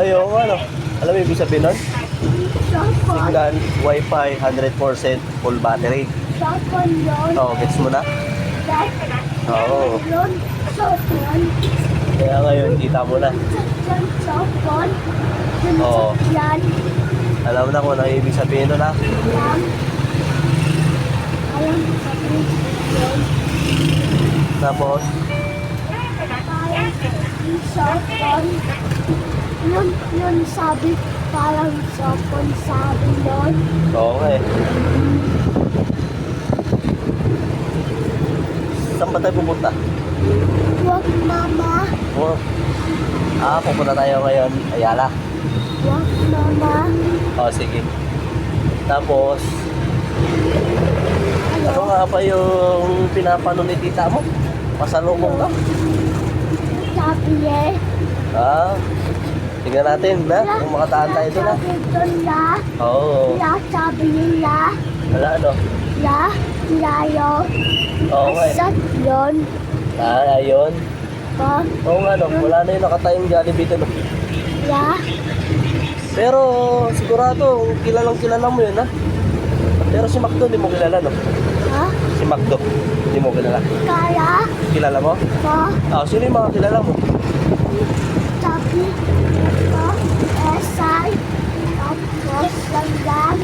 yung ano. Alam mo ibig sabihin nun? Cellphone. Signal, Wi-Fi, 100% full battery. Cellphone yun. Oo, gets mo na? Oo. Yun. Cellphone. Kaya ngayon, kita mo na. Yan, cellphone. Yun, Oo. yan. Alam mo na kung ano ibig sabihin nun ha? Yan. Alam mo sabihin yun. Tapos, Parang yung cellphone. Yun sabi, parang cellphone sabi yun. oo nga eh. Saan ba tayo pupunta? Wag mama. Oh. Pupunta tayo ngayon. Ayala. Wag mama. Oh, sige. Tapos, ano Ano? nga pa yung pinapano ni tita mo? Pasalubong ka? Sabi eh. Tingnan natin na kung makataan tayo doon na. Sabi doon na. Oo. Sabi nila. Wala ano? Layo. Oo nga eh. Asat yun. Ayun. Oh, Oo nga no. Wala na yung nakatayong Jollibee doon. ya. Pero sigurado, kilalang kilala mo yun ha. Pero si Macdo, hindi mo kilala no? Ha? Si Macdo, hindi mo kilala. Kaya Kilala mo? ko. Sino yung mga kilala mo? Sabi ko. Esay. Tapos langgam.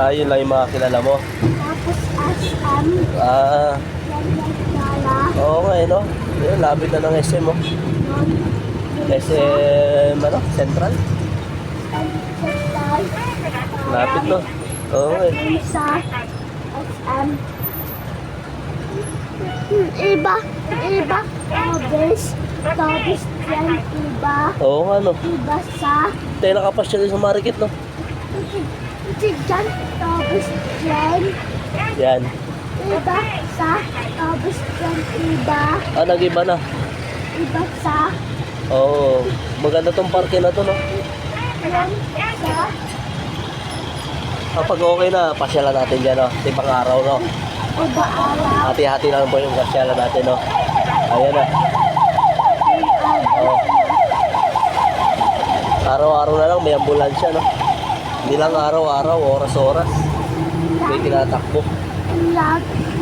Yun lang yung mga kilala mo. Tapos SM. Langgam. Oo nga eh no. Yun, labit na ng SM mo. Yun. SM, ano? Central? Lapit no. Oo nga eh. Sa SM. Iba. Tapos yan, iba. Oo nga no. Iba sa. Tayo nakapasya din sa Marikit no. Dyan, tapos yan. Yan. Iba sa. Tapos yan, iba. Nag-iba na. Iba sa. Oo. Maganda tong parke na to no. Yan sa. Kapag okay na, pasyalan natin dyan no. Tipang araw no. Iba araw. Hati-hati lang po yung pasyalan natin no. Ayan na. Oo. Araw-araw na lang may ambulansya no. Hindi lang araw-araw, oras-oras. May tinatakbo.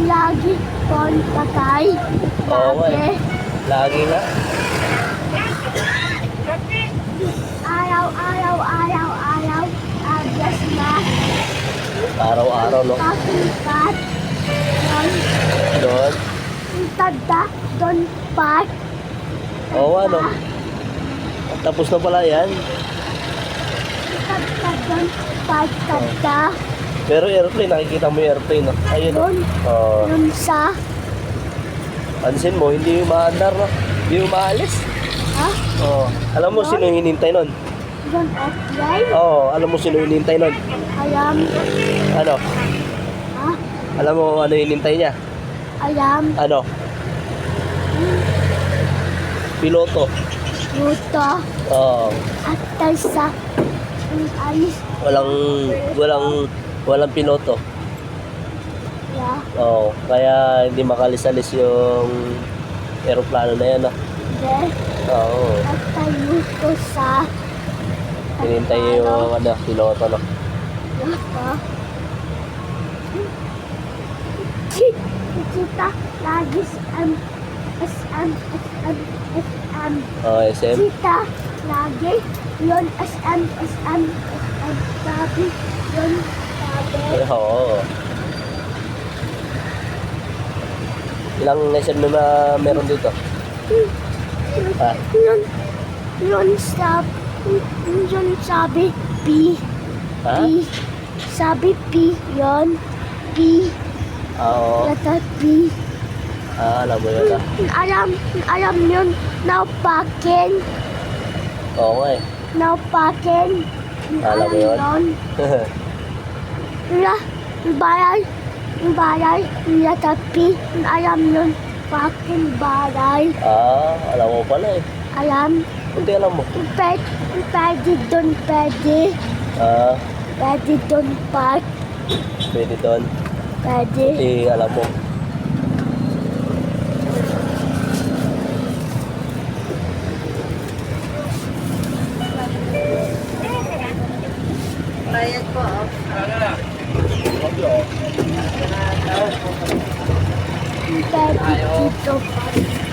Lagi pon patay. Oo nga eh. Lagi nga. Araw. Agas na. Araw-araw no. Pakikat. Doon. Tada. Don pat. Oo ano. Tapos na pala yan. Don pat. Tada. Pero airplane, nakikita mo yung airplane no. Ayun no. Don. Oo. Don sa. Pansin mo, hindi yung maandar no. Hindi yung maalis. Ha? Oo. Alam mo sino yung hinintay nun? Don offline. Oo, alam mo sino yung hinintay nun? Alam. Ano? Ha? Alam mo ano yung hinintay niya? Alam. Ano? Piloto. Luto. Oo. At sa. Alis. Walang piloto. Ya. Oo. Kaya hindi makalisalis yung eroplano na yan. De. Oo. At tayo ko sa. Hinintay niya yung piloto no. Luto. Kita lagi SM. SM. Kita lagi yun SM. Sabi yun sabi. Oo. Ilang SM na meron dito? Ha? Yun sabi P. Ha? P. Sabi P yun. P. Oo. Letter P. Alam mo yun ah. Alam yun. Naupakin. Oo nga eh. Naupakin. Alam mo yun? Baray. Letter P. Alam yun. Pakin baray. Alam mo pala eh. Alam. Kunti alam mo. Pwede doon. Pwede doon park. Pwede doon. Pwede. Alam mo. Bayad po, oh. Daddy dito pa.